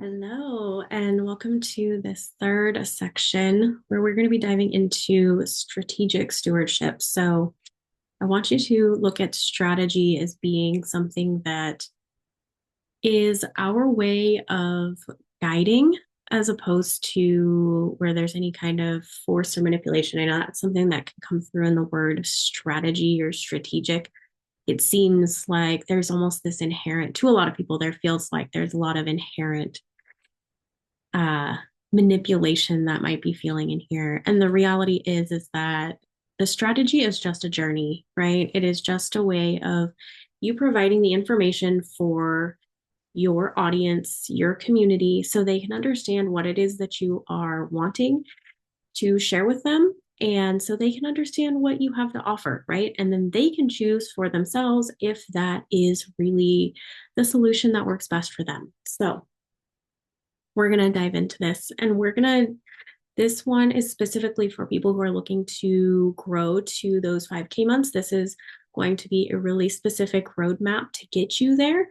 Hello, and welcome to this third section where we're going to be diving into strategic stewardship. So, I want you to look at strategy as being something that is our way of guiding as opposed to where there's any kind of force or manipulation. I know that's something that can come through in the word strategy or strategic. It seems like there's almost this inherent, to a lot of people, there feels like there's a lot of inherent uh, manipulation that might be feeling in here. And the reality is that the strategy is just a journey, right? It is just a way of you providing the information for your audience, your community, so they can understand what it is that you are wanting to share with them. And so they can understand what you have to offer, right? And then they can choose for themselves if that is really the solution that works best for them. So, we're going to dive into this and this one is specifically for people who are looking to grow to those 5K months. This is going to be a really specific roadmap to get you there.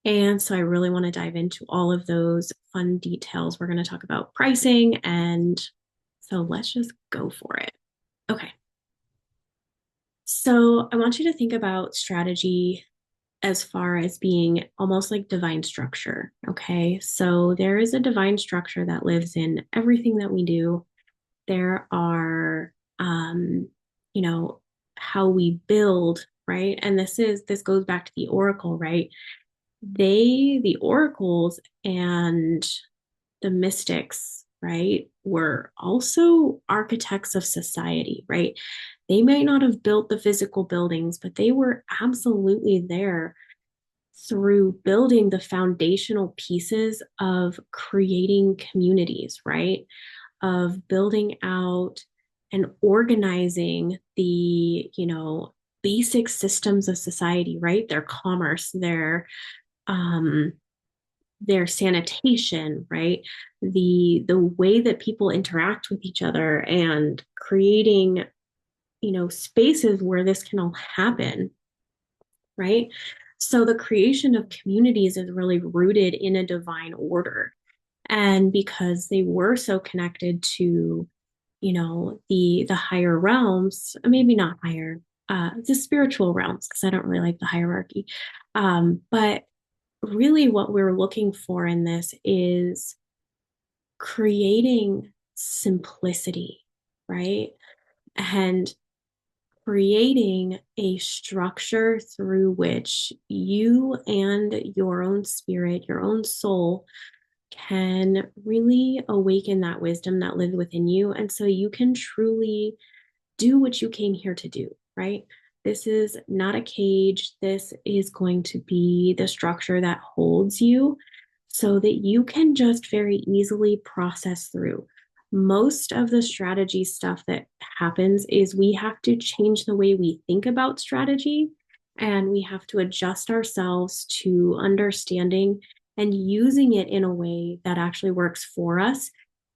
And so I really want to dive into all of those fun details. We're going to talk about pricing. And so let's just go for it. Okay. So I want you to think about strategy as far as being almost like divine structure. Okay. So there is a divine structure that lives in everything that we do. There are, you know, how we build, right? And this goes back to the oracle, right? The oracles and the mystics, right, were also architects of society, right? They might not have built the physical buildings, but they were absolutely there through building the foundational pieces of creating communities, right? Of building out and organizing the basic systems of society, right? Their commerce, um, their sanitation, right? The way that people interact with each other and creating, spaces where this can all happen, right? So the creation of communities is really rooted in a divine order. And because they were so connected to, the higher realms, maybe not higher, the spiritual realms, because I don't really like the hierarchy. But really what we're looking for in this is creating simplicity, right? And creating a structure through which you and your own spirit, your own soul can really awaken that wisdom that lives within you. And so you can truly do what you came here to do, right? This is not a cage. This is going to be the structure that holds you so that you can just very easily process through. Most of the strategy stuff that happens is we have to change the way we think about strategy and we have to adjust ourselves to understanding and using it in a way that actually works for us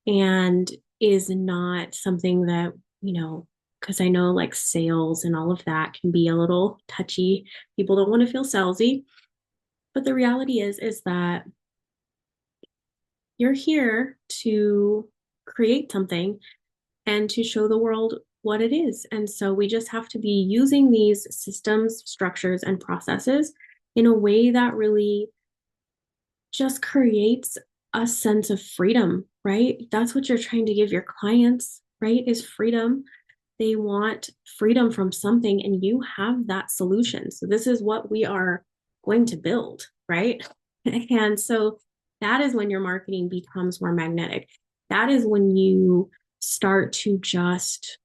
and is not something that, because I know like sales and all of that can be a little touchy. People don't want to feel salesy. But the reality is that you're here to create something and to show the world what it is. And so we just have to be using these systems, structures, and processes in a way that really just creates a sense of freedom, right? That's what you're trying to give your clients, right? Is freedom. They want freedom from something, and you have that solution. So, this is what we are going to build, right? And so, that is when your marketing becomes more magnetic. That is when you start to just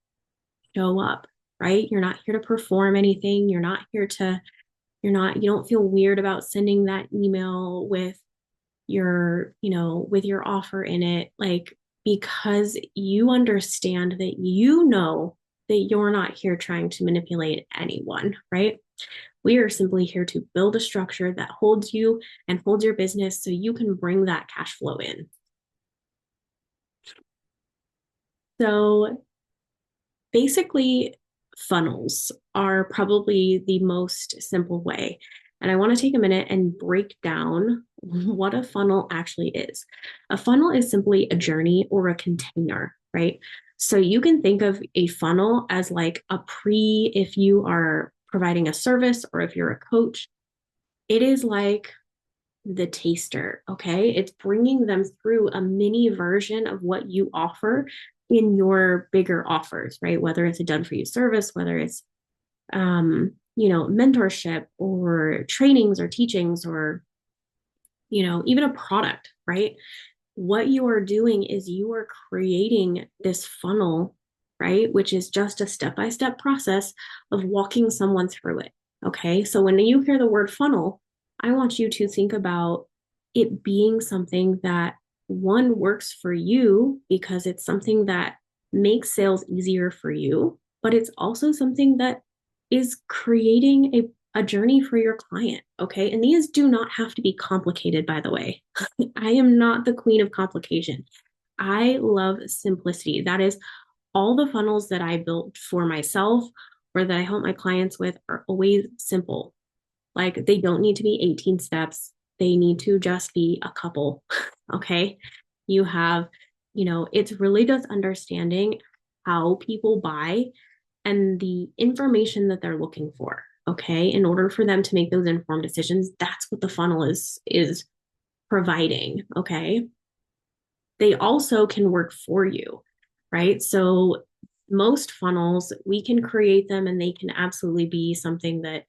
show up, right? You're not here to perform anything. You don't feel weird about sending that email with with your offer in it, like, because you understand that that you're not here trying to manipulate anyone, right? We are simply here to build a structure that holds you and holds your business so you can bring that cash flow in. So basically, funnels are probably the most simple way. And I want to take a minute and break down what a funnel actually is. A funnel is simply a journey or a container, right? So you can think of a funnel as like a if you are providing a service or if you're a coach, it is like the taster, okay? It's bringing them through a mini version of what you offer in your bigger offers, right? Whether it's a done for you service, whether it's mentorship or trainings or teachings or even a product, right? What you are doing is you are creating this funnel, right? Which is just a step-by-step process of walking someone through it. Okay. So when you hear the word funnel, I want you to think about it being something that one works for you because it's something that makes sales easier for you, but it's also something that is creating a journey for your client. Okay. And these do not have to be complicated, by the way. I am not the queen of complication. I love simplicity. That is all the funnels that I built for myself or that I help my clients with are always simple. Like they don't need to be 18 steps. They need to just be a couple. Okay. You have, it's really just understanding how people buy and the information that they're looking for. Okay. In order for them to make those informed decisions, that's what the funnel is providing. Okay. They also can work for you, right? So most funnels, we can create them and they can absolutely be something that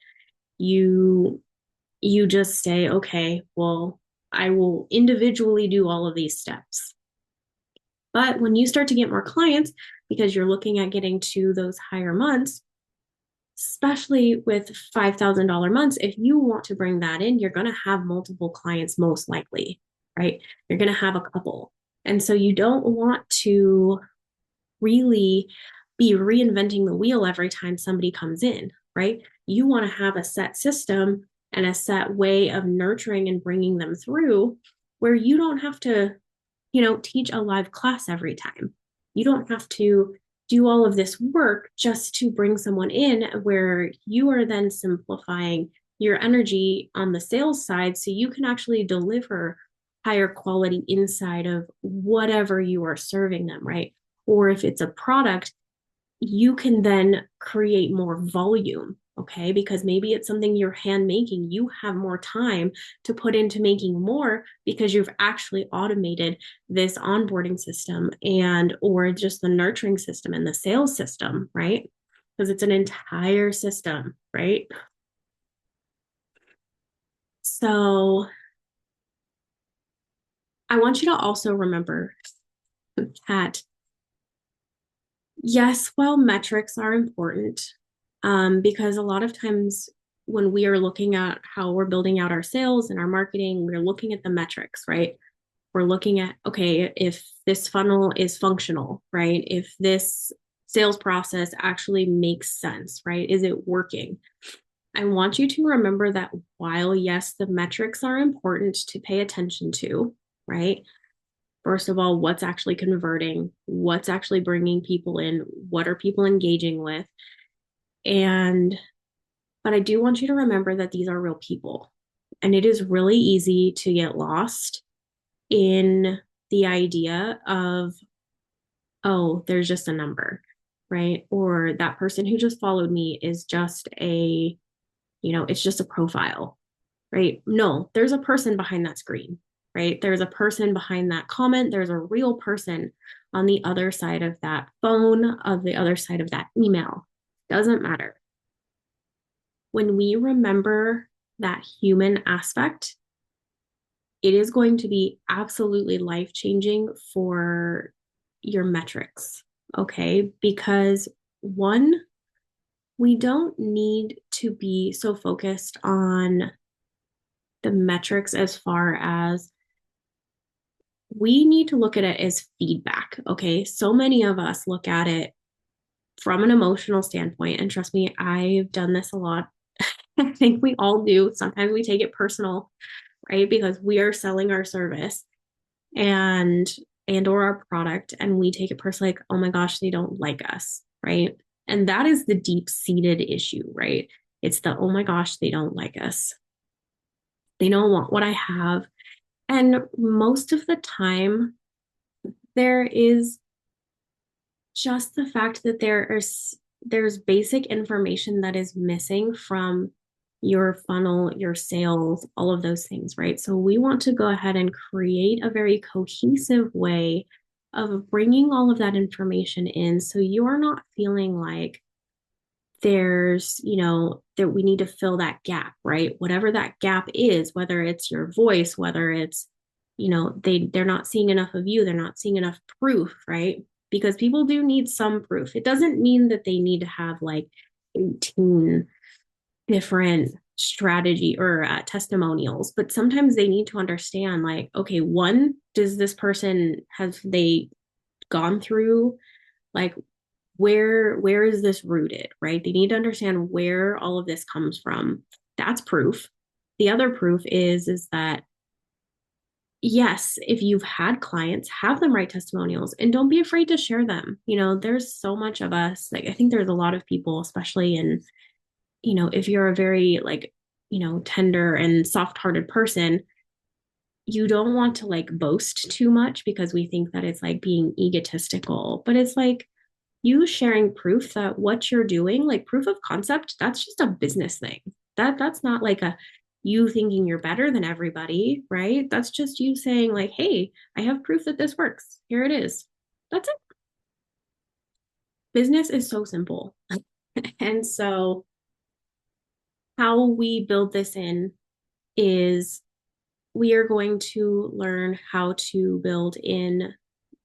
you you just say, okay, well, I will individually do all of these steps. But when you start to get more clients, because you're looking at getting to those higher months, especially with $5,000 months, if you want to bring that in, you're going to have multiple clients most likely, right? You're going to have a couple. And so you don't want to really be reinventing the wheel every time somebody comes in, right? You want to have a set system and a set way of nurturing and bringing them through where you don't have to, teach a live class every time. You don't have to do all of this work just to bring someone in where you are then simplifying your energy on the sales side so you can actually deliver higher quality inside of whatever you are serving them, right? Or if it's a product, you can then create more volume. Okay. Because maybe it's something you're hand making. You have more time to put into making more because you've actually automated this onboarding system or just the nurturing system and the sales system, right? Because it's an entire system, right? So I want you to also remember that yes, while metrics are important, because a lot of times when we are looking at how we're building out our sales and our marketing, we're looking at the metrics, right? We're looking at, okay, if this funnel is functional, right? If this sales process actually makes sense, right? Is it working? I want you to remember that while, yes, the metrics are important to pay attention to, right? First of all, what's actually converting? What's actually bringing people in? What are people engaging with? And, but I do want you to remember that these are real people. And it is really easy to get lost in the idea of, oh, there's just a number, right? Or that person who just followed me is just it's just a profile, right? No, there's a person behind that screen, right? There's a person behind that comment. There's a real person on the other side of that phone, of the other side of that email. Doesn't matter. When we remember that human aspect, it is going to be absolutely life changing for your metrics. Okay. Because one, we don't need to be so focused on the metrics as far as we need to look at it as feedback. Okay. So many of us look at it from an emotional standpoint. And trust me, I've done this a lot. I think we all do. Sometimes we take it personal, right? Because we are selling our service and or our product and we take it personally like, oh my gosh, they don't like us, right? And that is the deep seated issue, right? It's the, oh my gosh, they don't like us. They don't want what I have. And most of the time, there is just the fact that there's basic information that is missing from your funnel, your sales, all of those things, right? So we want to go ahead and create a very cohesive way of bringing all of that information in so you're not feeling like there's, that we need to fill that gap, right? Whatever that gap is, whether it's your voice, whether it's, they're not seeing enough of you, they're not seeing enough proof, right? Because people do need some proof. It doesn't mean that they need to have like 18 different strategy or testimonials, but sometimes they need to understand like, okay, one, does this person, have they gone through like where is this rooted, right? They need to understand where all of this comes from. That's proof. The other proof is that yes, if you've had clients, have them write testimonials and don't be afraid to share them. There's so much of us, like I think there's a lot of people, especially in, if you're a very like, tender and soft-hearted person, you don't want to like boast too much because we think that it's like being egotistical, but it's like you sharing proof that what you're doing, like proof of concept, that's just a business thing. That's not like a you thinking you're better than everybody, right? That's just you saying like, "Hey, I have proof that this works. Here it is." That's it. Business is so simple. And so how we build this in is we are going to learn how to build in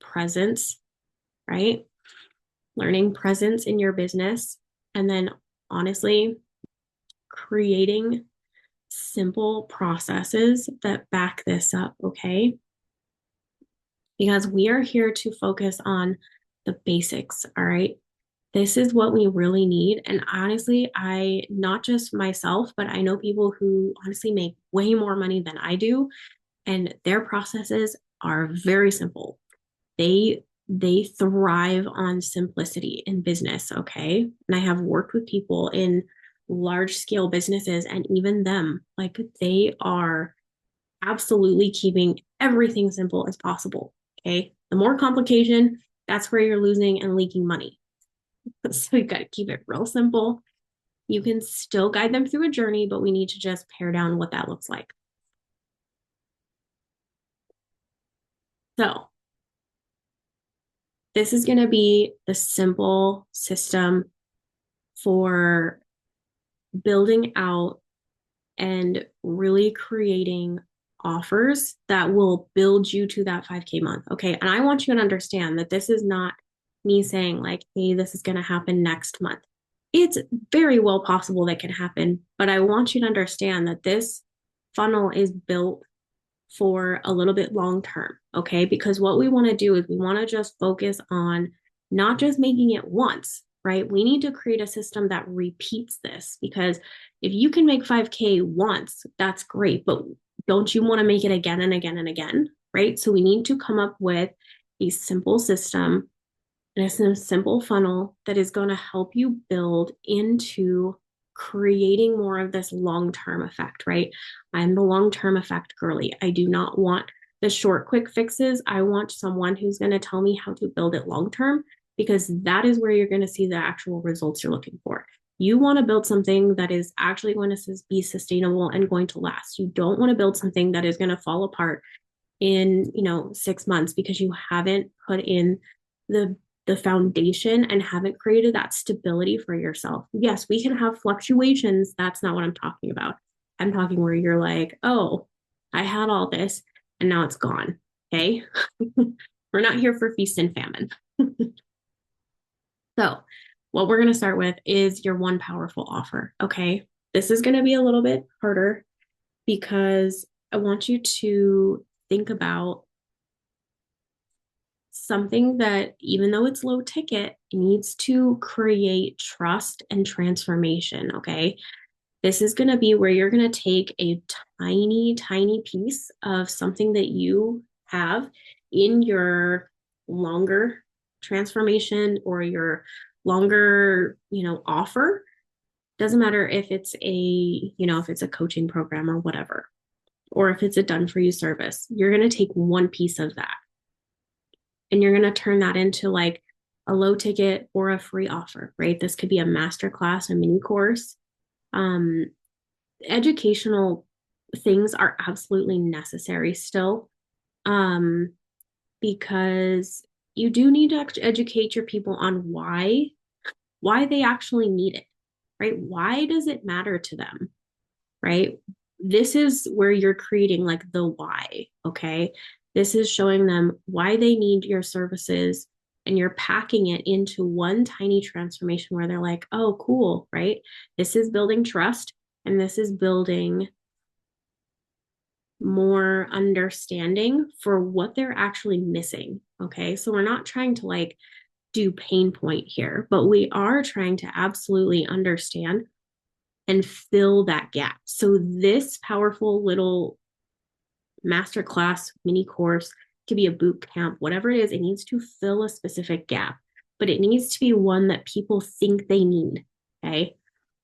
presence, right? Learning presence in your business. And then honestly, creating simple processes that back this up, okay? Because we are here to focus on the basics, all right? This is what we really need. And honestly, not just myself, but I know people who honestly make way more money than I do, and their processes are very simple. They thrive on simplicity in business, okay? And I have worked with people in large scale businesses, and even them, like they are absolutely keeping everything simple as possible, okay? The more complication, that's where you're losing and leaking money. So you got to keep it real simple. You can still guide them through a journey, but we need to just pare down what that looks like. So this is going to be the simple system for building out and really creating offers that will build you to that 5K month. Okay. And I want you to understand that this is not me saying, like, hey, this is going to happen next month. It's very well possible that can happen, but I want you to understand that this funnel is built for a little bit long term. Okay. Because what we want to do is we want to just focus on not just making it once, right? We need to create a system that repeats this because if you can make 5K once, that's great. But don't you want to make it again and again and again, right? So we need to come up with a simple system and a simple funnel that is going to help you build into creating more of this long-term effect, right? I'm the long-term effect girly. I do not want the short, quick fixes. I want someone who's going to tell me how to build it long-term because that is where you're going to see the actual results you're looking for. You want to build something that is actually going to be sustainable and going to last. You don't want to build something that is going to fall apart in 6 months because you haven't put in the foundation and haven't created that stability for yourself. Yes, we can have fluctuations. That's not what I'm talking about. I'm talking where you're like, oh, I had all this and now it's gone. Okay. We're not here for feast and famine. So, what we're going to start with is your one powerful offer. Okay. This is going to be a little bit harder because I want you to think about something that, even though it's low ticket, needs to create trust and transformation. Okay. This is going to be where you're going to take a tiny, tiny piece of something that you have in your longer transformation or your longer, offer. Doesn't matter if it's a, if it's a coaching program or whatever. or if it's a done for you service, you're going to take one piece of that and you're going to turn that into like a low ticket or a free offer, right? This could be a master class, a mini course. Um, Educational things are absolutely necessary still, um, because you do need to educate your people on why they actually need it, right? Why does it matter to them, right? This is where you're creating like the why, okay? This is showing them why they need your services and you're packing it into one tiny transformation where they're like, oh, cool, right? This is building trust and this is building more understanding for what they're actually missing. Okay. So we're not trying to like do pain point here, but we are trying to absolutely understand and fill that gap. So this powerful little masterclass mini course could be a boot camp, whatever it is, it needs to fill a specific gap, but it needs to be one that people think they need. Okay.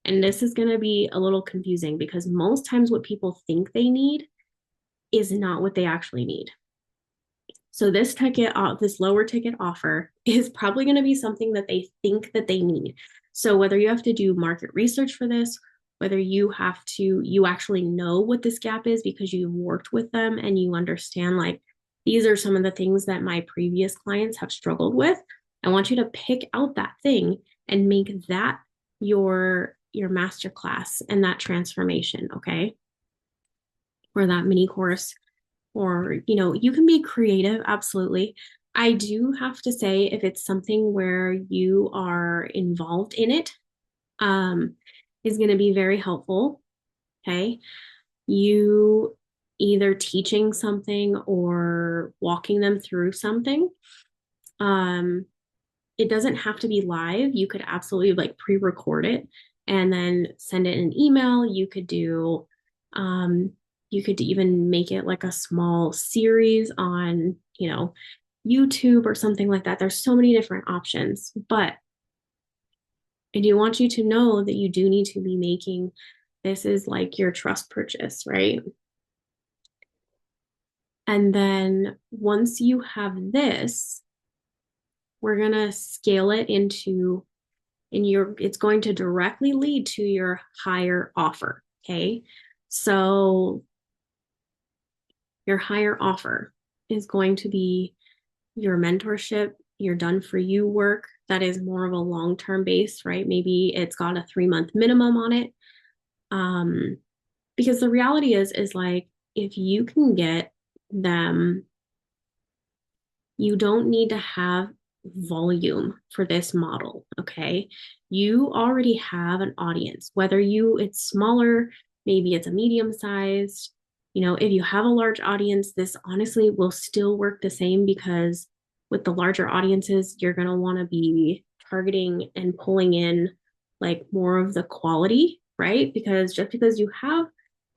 And this is going to be a little confusing because most times what people think they need is not what they actually need. So this lower ticket offer is probably going to be something that they think that they need. So whether you have to do market research for this, whether you actually know what this gap is because you've worked with them and you understand like these are some of the things that my previous clients have struggled with. I want you to pick out that thing and make that your master class and that transformation, okay? Or that mini course or you can be creative, absolutely. I do have to say if it's something where you are involved in it, um is going to be very helpful. Okay, you either teaching something or walking them through something. um it doesn't have to be live. You could absolutely like pre-record it and then send it in an email. Um you could even make it like a small series on, YouTube or something like that. There's so many different options, but I do want you to know that you do need to be making this is like your trust purchase, right? And then once you have this, we're going to scale it into it's going to directly lead to your higher offer. Okay. So your higher offer is going to be your mentorship, your done for you work that is more of a long term base, right? Maybe it's got a 3 month minimum on it. Um, because the reality is like if you can get them, you don't need to have volume for this model. Okay. You already have an audience, whether it's smaller, maybe it's a medium sized, if you have a large audience, this honestly will still work the same because with the larger audiences, you're going to want to be targeting and pulling in like more of the quality, right? Because just because you have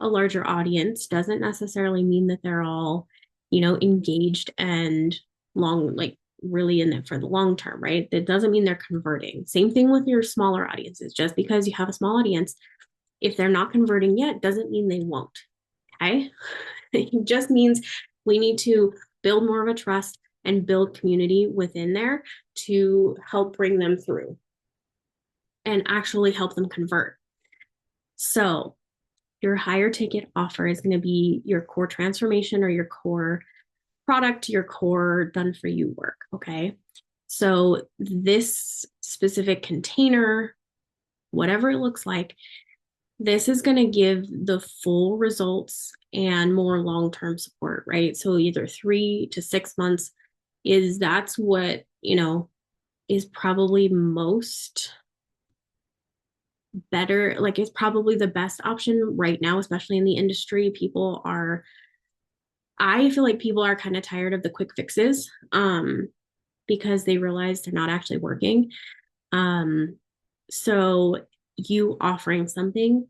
a larger audience doesn't necessarily mean that they're all, engaged and long, like really in it for the long term, right? That doesn't mean they're converting. Same thing with your smaller audiences. Just because you have a small audience, if they're not converting yet, doesn't mean they won't. Okay. It just means we need to build more of a trust and build community within there to help bring them through and actually help them convert. So, your higher ticket offer is going to be your core transformation or your core product, your core done for you work. Okay. So, this specific container, whatever it looks like, this is going to give the full results and more long-term support, right? So either 3 to 6 months that's what, is probably most better. Like it's probably the best option right now, especially in the industry. I feel like people are kind of tired of the quick fixes, because they realize they're not actually working. Um, so you offering something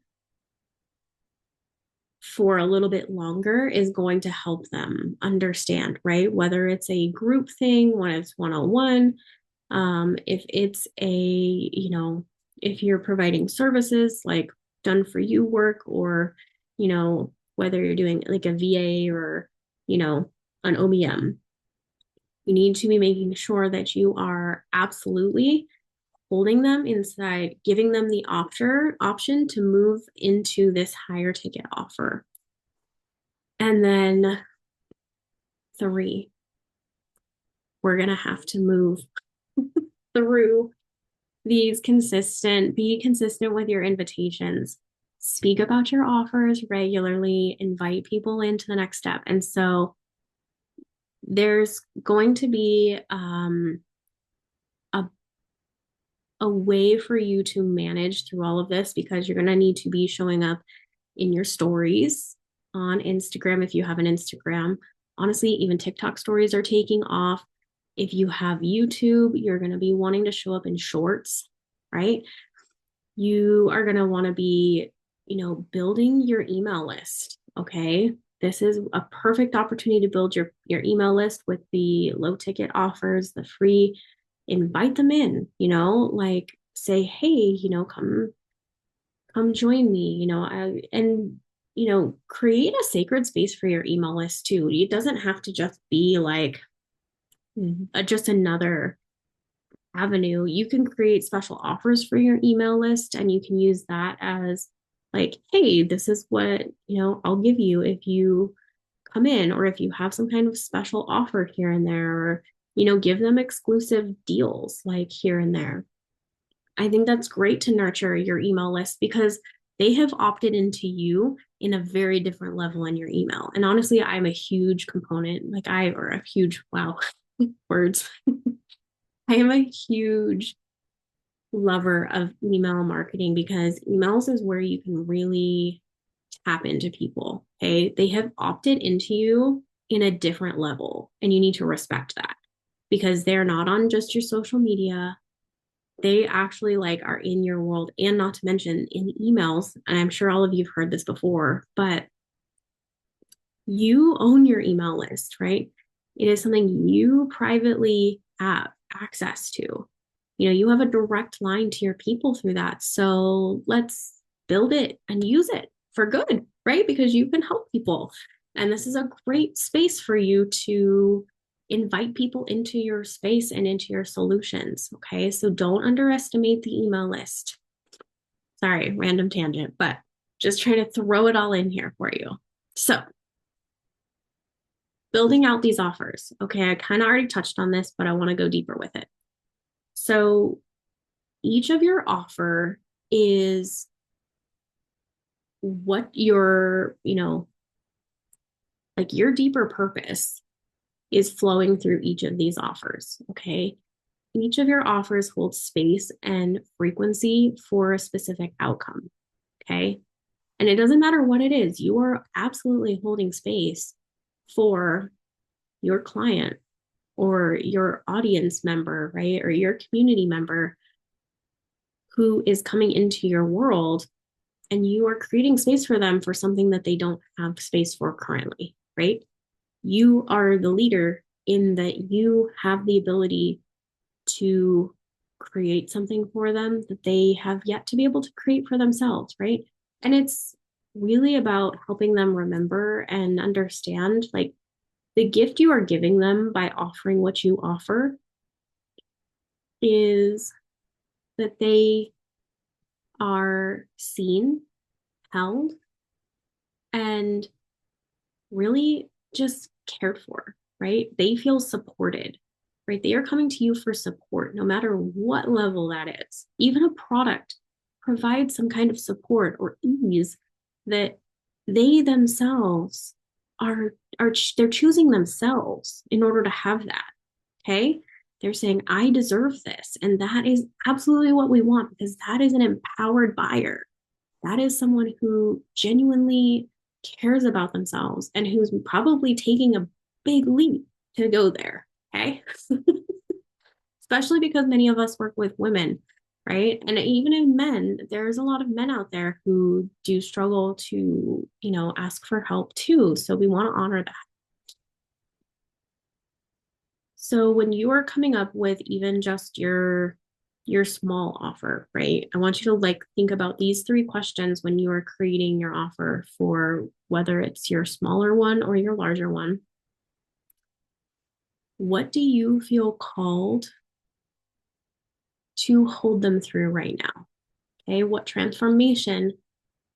for a little bit longer is going to help them understand, right? Whether it's a group thing, when it's one on one, if it's if you're providing services like done for you work or, whether you're doing like a VA or, you know, an OBM. You need to be making sure that you are absolutely holding them inside, giving them the option to move into this higher ticket offer. And then 3, we're going to have to move through be consistent with your invitations, speak about your offers regularly, invite people into the next step. And so there's going to be a, a way for you to manage through all of this, because you're going to need to be showing up in your stories on Instagram if you have an Instagram. Honestly, even TikTok stories are taking off. If you have YouTube, you're going to be wanting to show up in shorts, right? You are going to want to be, building your email list. Okay. This is a perfect opportunity to build your email list with the low ticket offers, the free, invite them in, like say, hey, come join me, create a sacred space for your email list too. It doesn't have to just be like just another avenue. You can create special offers for your email list, and you can use that as like, hey, this is what, I'll give you if you come in, or if you have some kind of special offer here and there, or, give them exclusive deals like here and there. I think that's great to nurture your email list, because they have opted into you in a very different level in your email. And honestly, I'm a huge component, or a huge, wow, words. I am a huge lover of email marketing, because emails is where you can really tap into people. Okay. They have opted into you in a different level, and you need to respect that, because they're not on just your social media. They actually are in your world, and not to mention in emails. And I'm sure all of you've heard this before, but you own your email list, right? It is something you privately have access to. You have a direct line to your people through that. So let's build it and use it for good, right? Because you can help people. And this is a great space for you to invite people into your space and into your solutions. Okay. So don't underestimate the email list. Sorry, random tangent, but just trying to throw it all in here for you. So, building out these offers. Okay. I kind of already touched on this, but I want to go deeper with it. So, each of your offer is what your your deeper purpose is flowing through each of these offers. Okay. Each of your offers holds space and frequency for a specific outcome. Okay. And it doesn't matter what it is, you are absolutely holding space for your client or your audience member, right? Or your community member who is coming into your world, and you are creating space for them for something that they don't have space for currently, right? You are the leader in that you have the ability to create something for them that they have yet to be able to create for themselves, right? And it's really about helping them remember and understand the gift you are giving them by offering what you offer is that they are seen, held, and really just cared for, right? They feel supported, right? They are coming to you for support, no matter what level that is. Even a product provides some kind of support or ease that they themselves they're choosing themselves in order to have that. Okay. They're saying, I deserve this. And that is absolutely what we want, because that is an empowered buyer. That is someone who genuinely cares about themselves and who's probably taking a big leap to go there. Okay. Especially because many of us work with women, right? And even in men, there's a lot of men out there who do struggle to, ask for help too. So we want to honor that. So when you are coming up with even just your your small offer, right? I want you to like think about these three questions when you are creating your offer for whether it's your smaller one or your larger one. What do you feel called to hold them through right now? Okay, what transformation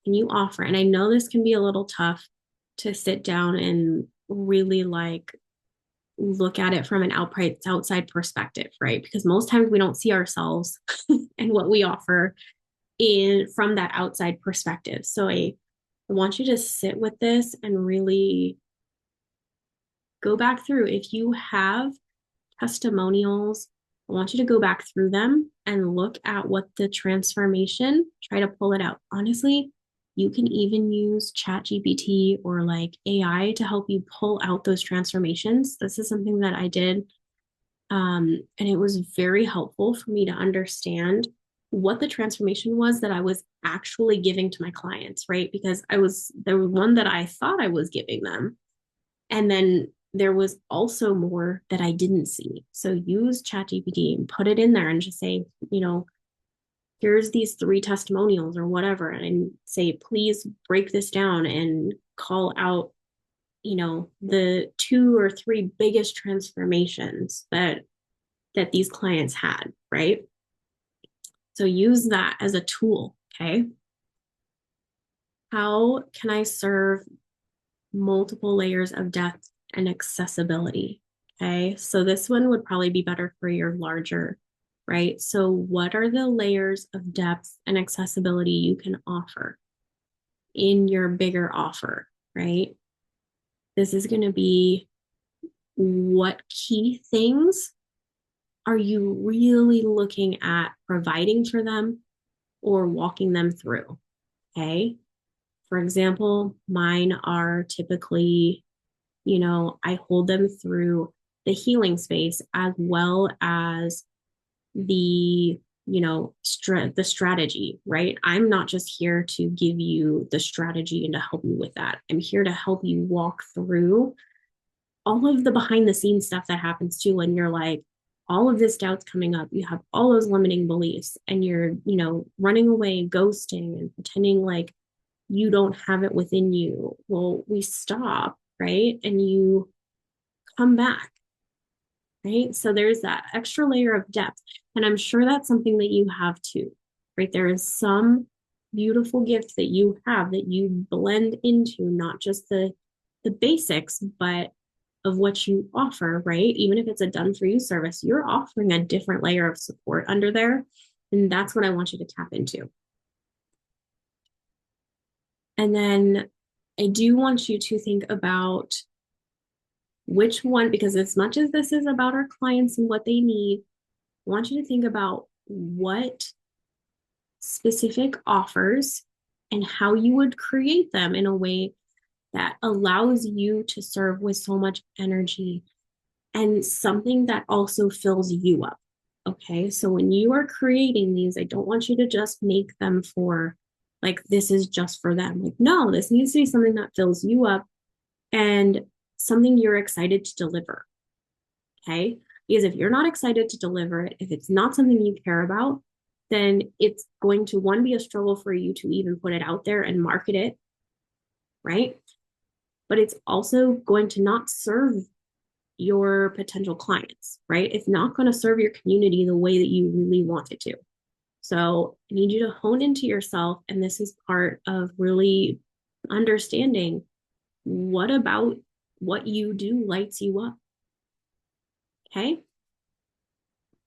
can you offer? And I know this can be a little tough to sit down and really like look at it from an outside perspective, right? Because most times we don't see ourselves and what we offer in from that outside perspective. So I want you to sit with this and really go back through. If you have testimonials, I want you to go back through them and look at what the transformation, try to pull it out. Honestly, you can even use ChatGPT or like AI to help you pull out those transformations. This is something that I did. And it was very helpful for me to understand what the transformation was that I was actually giving to my clients, right? Because there was one that I thought I was giving them. And then there was also more that I didn't see. So use ChatGPT and put it in there and just say, here's these three testimonials or whatever, and say, please break this down and call out, the two or three biggest transformations that these clients had, right? So use that as a tool, okay? How can I serve multiple layers of depth and accessibility? Okay, so this one would probably be better for your larger, right? So, what are the layers of depth and accessibility you can offer in your bigger offer, right? This is going to be what key things are you really looking at providing for them or walking them through? Okay. For example, mine are typically, I hold them through the healing space as well as the, the strategy, right? I'm not just here to give you the strategy and to help you with that. I'm here to help you walk through all of the behind the scenes stuff that happens too when you're like, all of this doubt's coming up, you have all those limiting beliefs and you're, running away, ghosting and pretending like you don't have it within you. Well, we stop, right? And you come back, right? So there's that extra layer of depth. And I'm sure that's something that you have too, right? There is some beautiful gift that you have that you blend into, not just the basics, but of what you offer, right? Even if it's a done for you service, you're offering a different layer of support under there. And that's what I want you to tap into. And then I do want you to think about which one, because as much as this is about our clients and what they need, I want you to think about what specific offers and how you would create them in a way that allows you to serve with so much energy and something that also fills you up. Okay. So when you are creating these, I don't want you to just make them for like, this is just for them. Like, no, this needs to be something that fills you up and something you're excited to deliver. Okay. Because if you're not excited to deliver it, if it's not something you care about, then it's going to, one, be a struggle for you to even put it out there and market it. Right. But it's also going to not serve your potential clients, right? It's not going to serve your community the way that you really want it to. So I need you to hone into yourself. And this is part of really understanding what about what you do lights you up. Okay.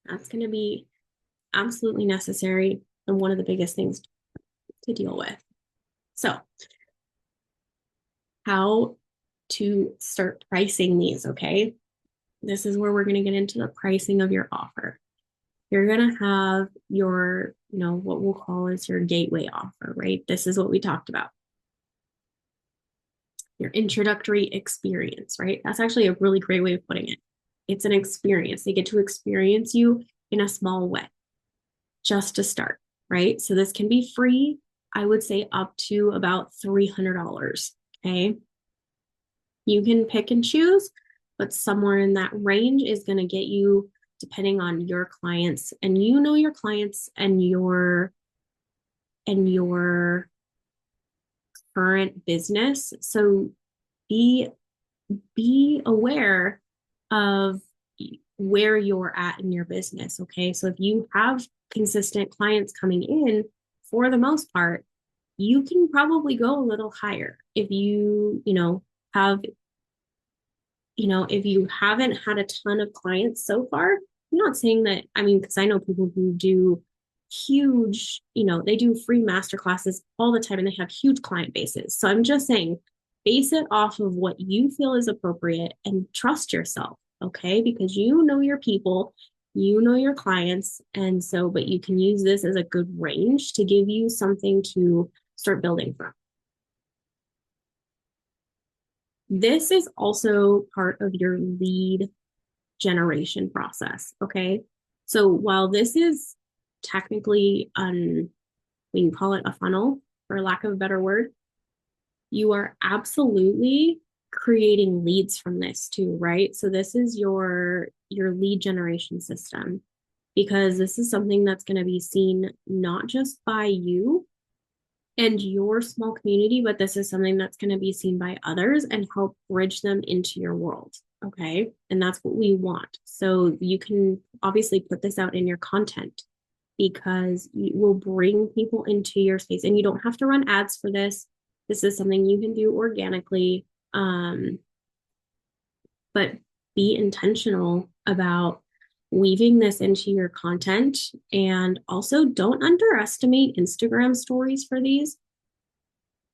That's going to be absolutely necessary and one of the biggest things to deal with. So, how to start pricing these, okay? This is where we're going to get into the pricing of your offer. You're going to have your, what we'll call is your gateway offer, right? This is what we talked about. Your introductory experience, right? That's actually a really great way of putting it. It's an experience. They get to experience you in a small way just to start, right? So this can be free. I would say up to about $300, okay? You can pick and choose, but somewhere in that range is going to get you depending on your clients, and you know your clients and your current business. So be be aware of where you're at in your business. Okay. So if you have consistent clients coming in, for the most part, you can probably go a little higher. If have, if you haven't had a ton of clients so far, I'm not saying that, I mean, because I know people who do huge, they do free master classes all the time and they have huge client bases. So I'm just saying, base it off of what you feel is appropriate and trust yourself, okay? Because you know your people, you know your clients. And so, but you can use this as a good range to give you something to start building from. This is also part of your lead generation process. Okay. So while this is technically, we can call it a funnel for lack of a better word, you are absolutely creating leads from this too, right? So this is your lead generation system, because this is something that's going to be seen not just by you and your small community, but this is something that's going to be seen by others and help bridge them into your world. Okay. And that's what we want. So you can obviously put this out in your content because it will bring people into your space, and you don't have to run ads for this. This is something you can do organically. But be intentional about weaving this into your content. And also, don't underestimate Instagram stories for these.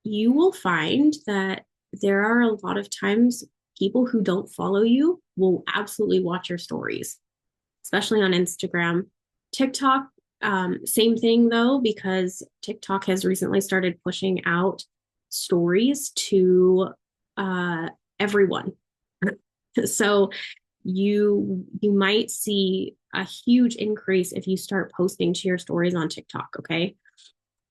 You will find that there are a lot of times people who don't follow you will absolutely watch your stories, especially on Instagram. TikTok, same thing though, because TikTok has recently started pushing out stories to everyone. So you might see a huge increase if you start posting to your stories on TikTok, okay?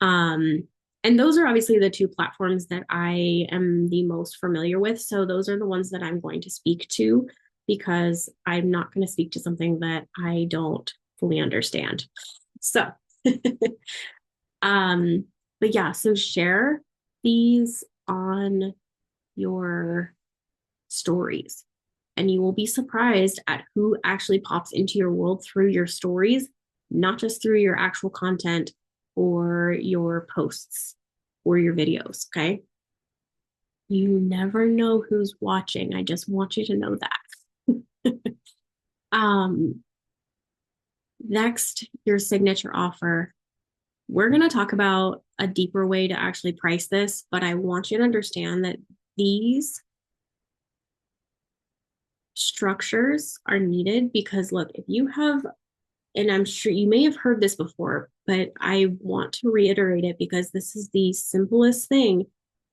And those are obviously the two platforms that I am the most familiar with. So those are the ones that I'm going to speak to, because I'm not going to speak to something that I don't fully understand. So, um, but yeah, so share these on your stories, and you will be surprised at who actually pops into your world through your stories, not just through your actual content or your posts or your videos. Okay. You never know who's watching. I just want you to know that. um, Next, your signature offer. We're going to talk about a deeper way to actually price this, but I want you to understand that these structures are needed because, look, if you have, and I'm sure you may have heard this before, but I want to reiterate it because this is the simplest thing.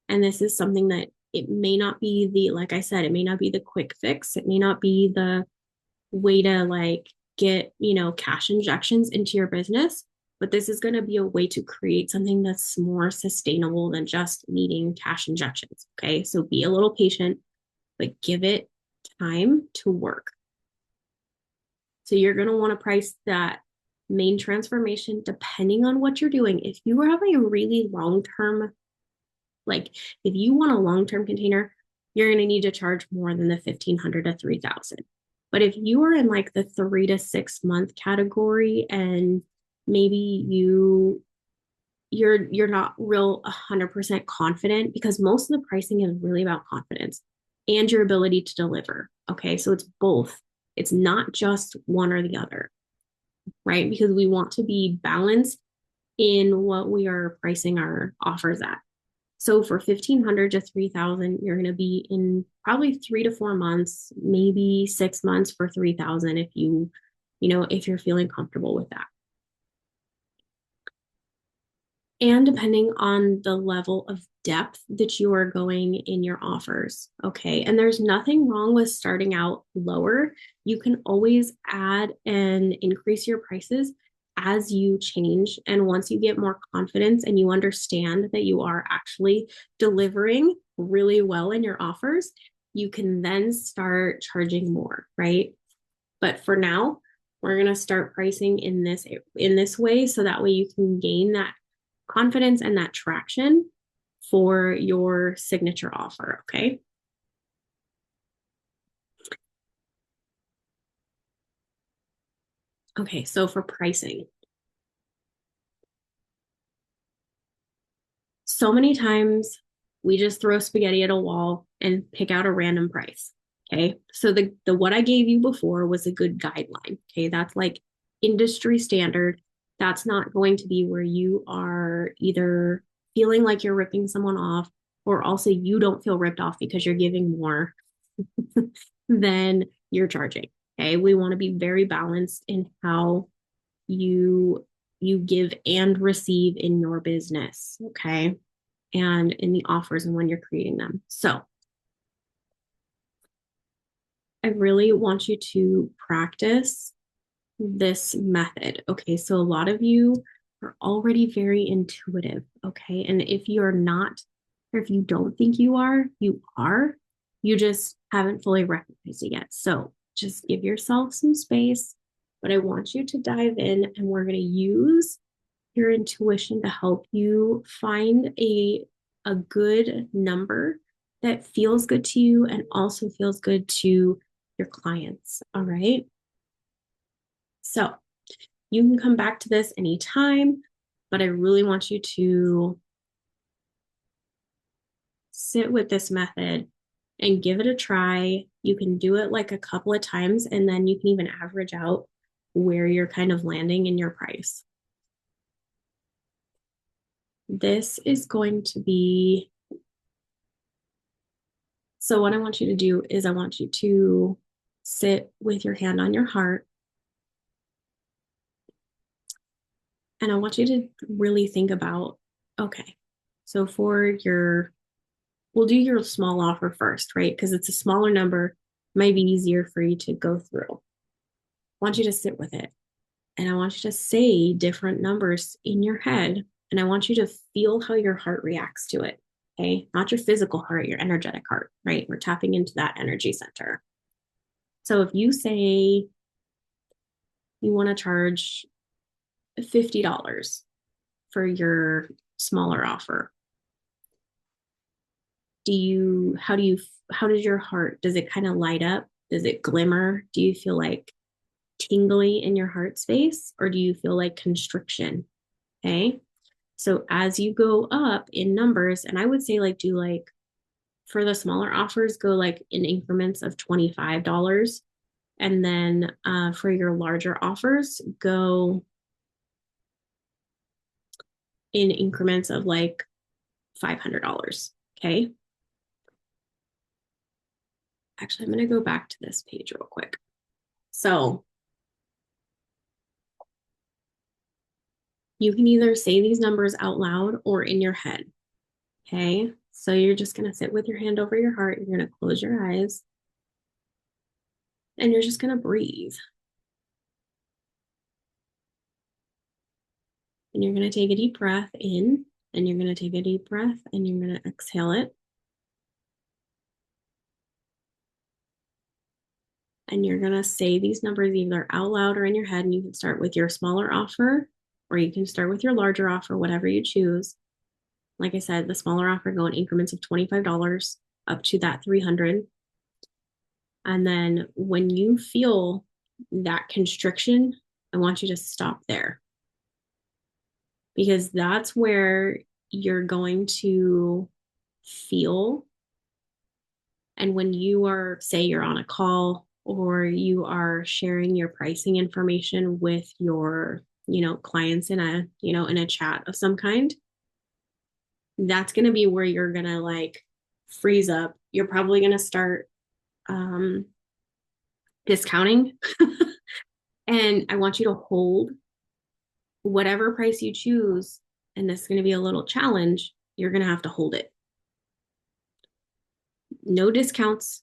And this is something that it may not be like I said, it may not be the quick fix. It may not be the way to like get, cash injections into your business, but this is going to be a way to create something that's more sustainable than just needing cash injections. Okay. So be a little patient, but give it time to work. So you're going to want to price that main transformation depending on what you're doing. If you have a really long term, like if you want a long term container, you're going to need to charge more than the 1,500 to 3,000. But if you are in like the 3 to 6 month category, and maybe you're not real 100% confident, because most of the pricing is really about confidence and your ability to deliver. Okay. So it's both. It's not just one or the other, right? Because we want to be balanced in what we are pricing our offers at. So for 1,500 to 3,000, you're going to be in probably 3 to 4 months, maybe 6 months for 3,000 if if you're feeling comfortable with that. And depending on the level of depth that you are going in your offers. Okay. And there's nothing wrong with starting out lower. You can always add and increase your prices as you change. And once you get more confidence and you understand that you are actually delivering really well in your offers, you can then start charging more, right? But for now, We're going to start pricing in this way so that way you can gain that confidence and that traction for your signature offer, okay? Okay, so for pricing, so many times we just throw spaghetti at a wall and pick out a random price. Okay. So the what I gave you before was a good guideline. Okay. That's like industry standard. That's not going to be where you are either feeling like you're ripping someone off or also you don't feel ripped off because you're giving more than you're charging. Okay. We want to be very balanced in how you you give and receive in your business. Okay, and in the offers and when you're creating them. So I really want you to practice this method. Okay, so a lot of you are already very intuitive. Okay, and if you're not, or if you don't think you are, you are. You just haven't fully recognized it yet. So just give yourself some space. But I want you to dive in, and we're going to use your intuition to help you find a good number that feels good to you and also feels good to your clients. All right. So you can come back to this anytime, but I really want you to sit with this method and give it a try. You can do it like a couple of times, and then you can even average out where you're kind of landing in your price. This is going to be, so what I want you to do is I want you to sit with your hand on your heart. And I want you to really think about, okay, so for your, we'll do your small offer first, right? Because it's a smaller number, might be easier for you to go through. I want you to sit with it. And I want you to say different numbers in your head. And I want you to feel how your heart reacts to it. Okay. Not your physical heart, your energetic heart, right? We're tapping into that energy center. So if you say you want to charge $50 for your smaller offer, how does your heart, does it kind of light up? Does it glimmer? Do you feel like tingly in your heart space, or do you feel like constriction? Okay. So as you go up in numbers, and I would say like do like for the smaller offers, go like in increments of $25. And then for your larger offers, go in increments of like $500. Okay. Actually, I'm going to go back to this page real quick. So you can either say these numbers out loud or in your head. Okay. So you're just going to sit with your hand over your heart. You're going to close your eyes and you're just going to breathe. And you're going to take a deep breath in, and you're going to take a deep breath and you're going to exhale it. And you're going to say these numbers either out loud or in your head. And you can start with your smaller offer, or you can start with your larger offer, whatever you choose. Like I said, the smaller offer go in increments of $25 up to that 300. And then when you feel that constriction, I want you to stop there, because that's where you're going to feel. And when you are, say, you're on a call or you are sharing your pricing information with your, clients in a chat of some kind, that's going to be where you're going to like freeze up. You're probably going to start discounting. And I want you to hold whatever price you choose. And this is going to be a little challenge. You're going to have to hold it. No discounts.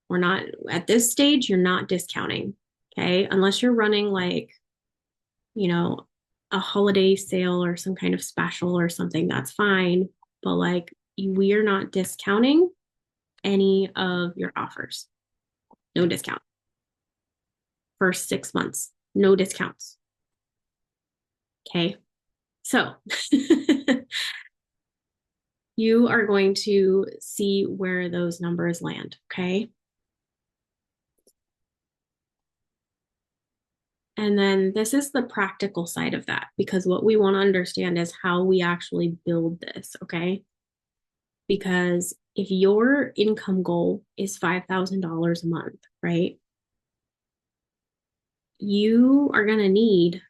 We're not at this stage, you're not discounting. Okay. Unless you're running like, you know, a holiday sale or some kind of special or something, that's fine. But like, we are not discounting any of your offers. No discount. For 6 months. no discounts. Okay. So you are going to see where those numbers land. Okay. And then this is the practical side of that, because what we want to understand is how we actually build this. Okay. Because if your income goal is $5,000 a month, right, you are going to need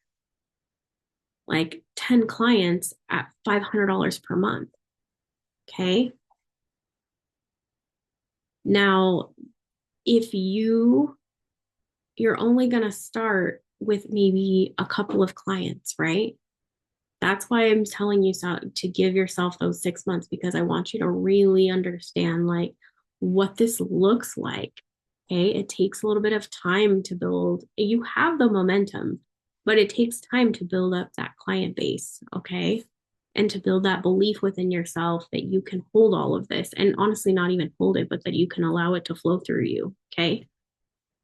like 10 clients at $500 per month. Okay. Now, if you're only going to start with maybe a couple of clients, right? That's why I'm telling you to give yourself those 6 months, because I want you to really understand like what this looks like. Okay. It takes a little bit of time to build. You have the momentum, but it takes time to build up that client base. Okay. And to build that belief within yourself that you can hold all of this, and honestly, not even hold it, but that you can allow it to flow through you. Okay.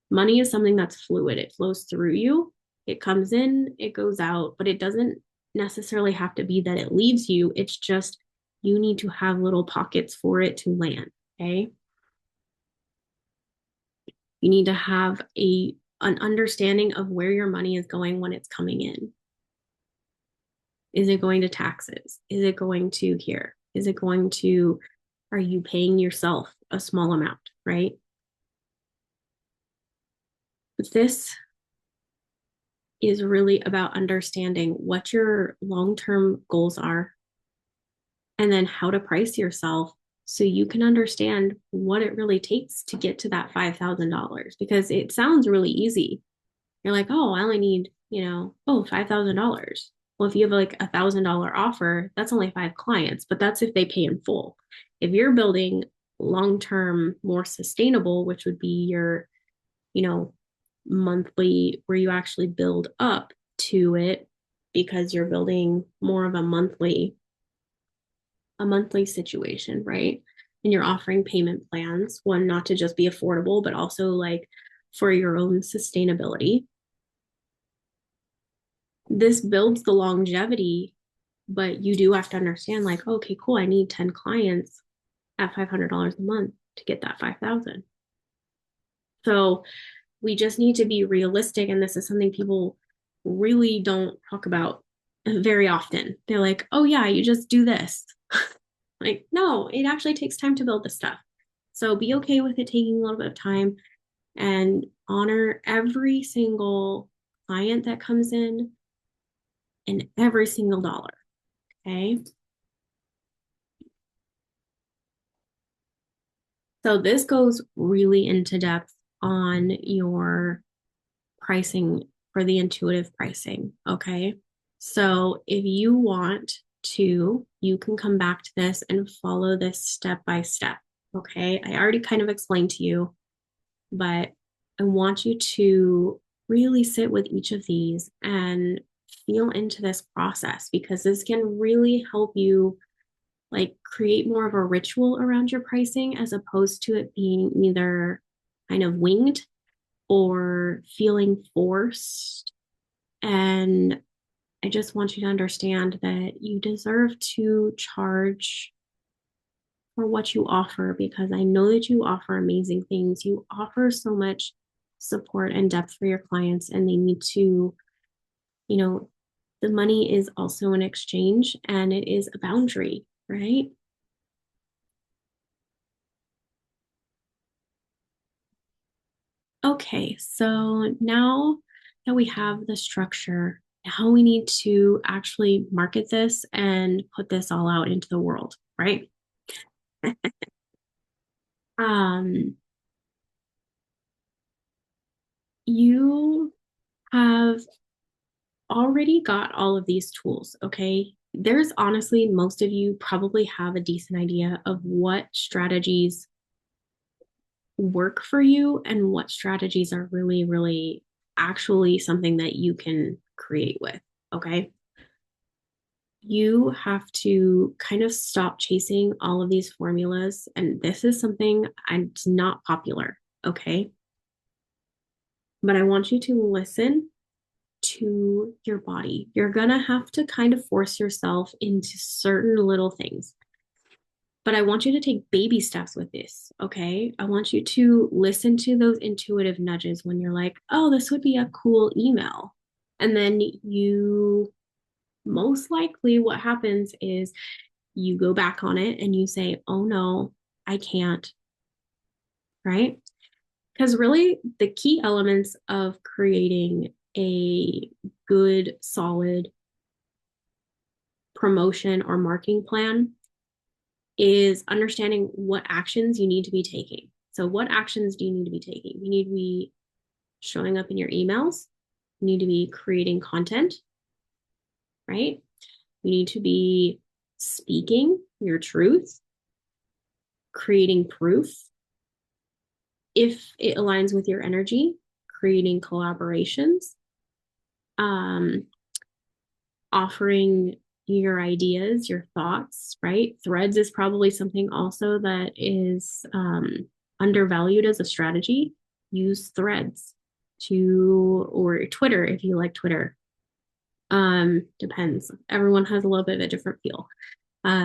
Money is something that's fluid. It flows through you. It comes in, it goes out, but it doesn't necessarily have to be that it leaves you. It's just you need to have little pockets for it to land. Okay. You need to have an understanding of where your money is going when it's coming in. Is it going to taxes? Is it going to here? Is it going to, are you paying yourself a small amount, right? But this is really about understanding what your long-term goals are and then how to price yourself so you can understand what it really takes to get to that $5,000, because it sounds really easy. You're like, oh, I only need, oh, $5,000. Well, if you have like $1,000 offer, that's only 5 clients, but that's if they pay in full. If you're building long term, more sustainable, which would be your, you know, monthly, where you actually build up to it because you're building more of a monthly situation, right? And you're offering payment plans, one, not to just be affordable, but also like for your own sustainability. This builds the longevity, but you do have to understand like, okay, cool, I need 10 clients at $500 a month to get that 5,000. So we just need to be realistic. And this is something people really don't talk about very often. They're like, oh, yeah, you just do this. Like, no, it actually takes time to build this stuff. So be okay with it taking a little bit of time and honor every single client that comes in and every single dollar. Okay. So this goes really into depth on your pricing for the intuitive pricing. Okay. So if you want to, you can come back to this and follow this step by step. Okay. I already kind of explained to you, but I want you to really sit with each of these and feel into this process, because this can really help you like create more of a ritual around your pricing, as opposed to it being either kind of winged or feeling forced. And I just want you to understand that you deserve to charge for what you offer, because I know that you offer amazing things. You offer so much support and depth for your clients, and they need to, you know, the money is also an exchange and it is a boundary, right? Okay, so now that we have the structure, now we need to actually market this and put this all out into the world, right? Um, you have already got all of these tools, okay? There's honestly, most of you probably have a decent idea of what strategies work for you and what strategies are really, really actually something that you can create with, okay? You have to kind of stop chasing all of these formulas. And this is something it's not popular, okay? But I want you to listen to your body. You're going to have to kind of force yourself into certain little things. But I want you to take baby steps with this, okay? I want you to listen to those intuitive nudges when you're like, oh, this would be a cool email. And then you most likely what happens is you go back on it and you say, oh no, I can't, right? Because really, the key elements of creating a good, solid promotion or marketing plan is understanding what actions you need to be taking. So, what actions do you need to be taking? You need to be showing up in your emails, you need to be creating content, right? You need to be speaking your truth, creating proof if it aligns with your energy, creating collaborations, um, offering your ideas, your thoughts, right? Threads is probably something also that is undervalued as a strategy. Use threads to, or Twitter if you like Twitter. Depends. Everyone has a little bit of a different feel.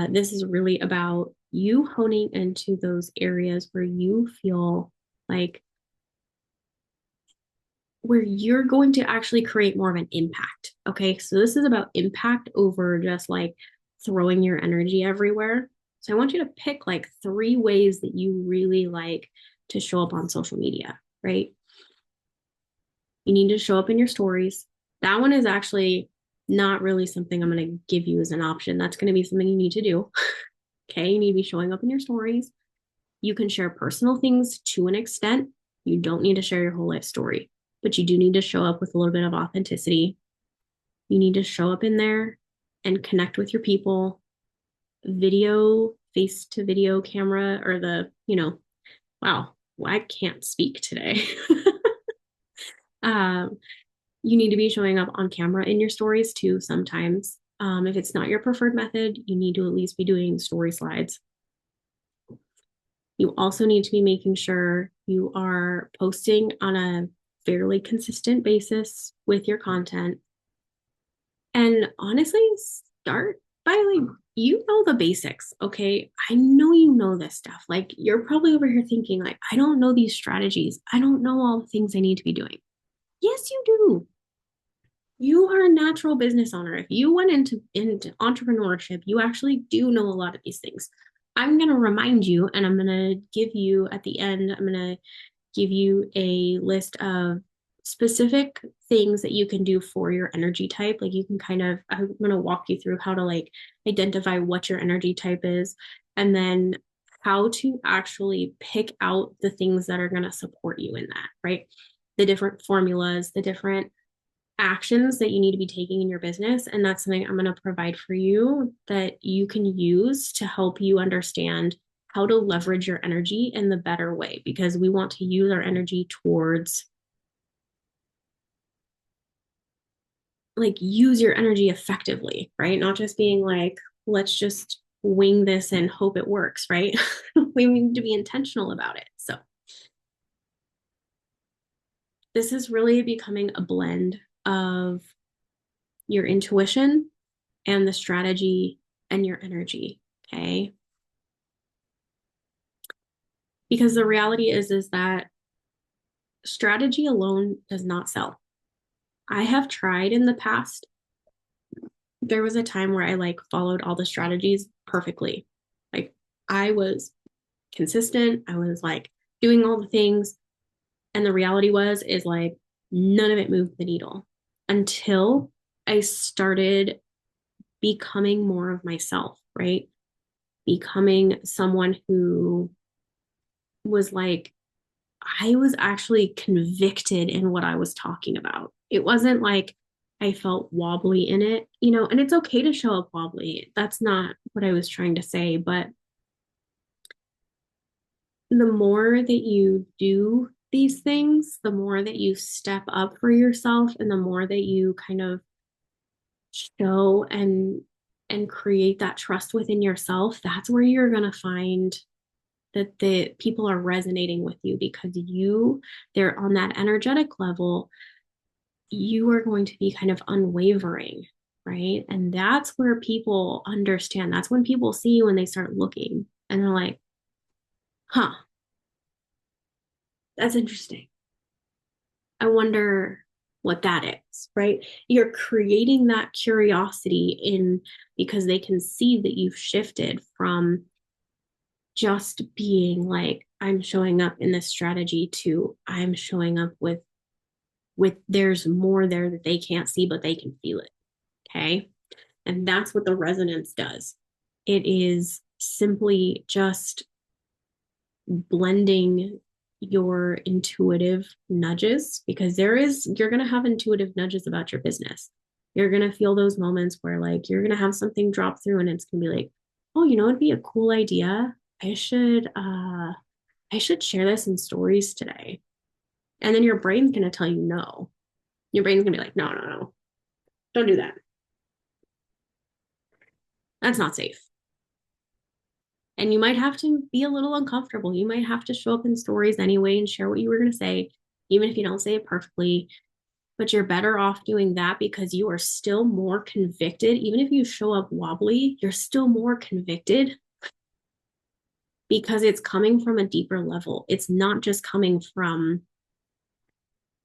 This is really about you honing into those areas where you feel like where you're going to actually create more of an impact. Okay. So this is about impact over just like throwing your energy everywhere. So I want you to pick like 3 ways that you really like to show up on social media, right? You need to show up in your stories. That one is actually not really something I'm going to give you as an option. That's going to be something you need to do. Okay. You need to be showing up in your stories. You can share personal things to an extent. You don't need to share your whole life story, but you do need to show up with a little bit of authenticity. You need to show up in there and connect with your people. Video, face to video camera, or wow, I can't speak today. um, you need to be showing up on camera in your stories too sometimes. If it's not your preferred method, you need to at least be doing story slides. You also need to be making sure you are posting on a fairly consistent basis with your content. And honestly, start by like, you know the basics, okay? I know you know this stuff. Like, you're probably over here thinking, like, I don't know these strategies. I don't know all the things I need to be doing. Yes, you do. You are a natural business owner. If you went into entrepreneurship, you actually do know a lot of these things. I'm going to remind you, and I'm going to give you at the end, I'm going to give you a list of specific things that you can do for your energy type. Like, you can kind of, I'm going to walk you through how to like identify what your energy type is, and then how to actually pick out the things that are going to support you in that, right? The different formulas, the different actions that you need to be taking in your business. And that's something I'm going to provide for you that you can use to help you understand how to leverage your energy in the better way, because we want to use our energy towards like use your energy effectively, right? Not just being like, let's just wing this and hope it works, right? We need to be intentional about it. So this is really becoming a blend of your intuition and the strategy and your energy. Okay. Because the reality is that strategy alone does not sell. I have tried in the past. There was a time where I like followed all the strategies perfectly. Like, I was consistent. I was like doing all the things. And the reality is like none of it moved the needle until I started becoming more of myself, right? Becoming someone who was like, I was actually convicted in what I was talking about. It wasn't like I felt wobbly in it, and it's okay to show up wobbly. That's not what I was trying to say. But the more that you do these things, the more that you step up for yourself, and the more that you kind of show and create that trust within yourself, that's where you're going to find that the people are resonating with you, because they're on that energetic level. you are going to be kind of unwavering, right? And that's where people understand. That's when people see you and they start looking and they're like, huh, that's interesting. I wonder what that is, right? You're creating that curiosity in because they can see that you've shifted from just being like, I'm showing up in this strategy to I'm showing up with there's more there that they can't see, but they can feel it. Okay. And that's what the resonance does. It is simply just blending your intuitive nudges because you're going to have intuitive nudges about your business. You're going to feel those moments where like you're going to have something drop through and it's going to be like, oh, it'd be a cool idea. I should share this in stories today. And then your brain's going to tell you no. Your brain's going to be like, no, no, no, don't do that. That's not safe. And you might have to be a little uncomfortable. You might have to show up in stories anyway and share what you were going to say, even if you don't say it perfectly. But you're better off doing that because you are still more convicted. Even if you show up wobbly, you're still more convicted because it's coming from a deeper level. It's not just coming from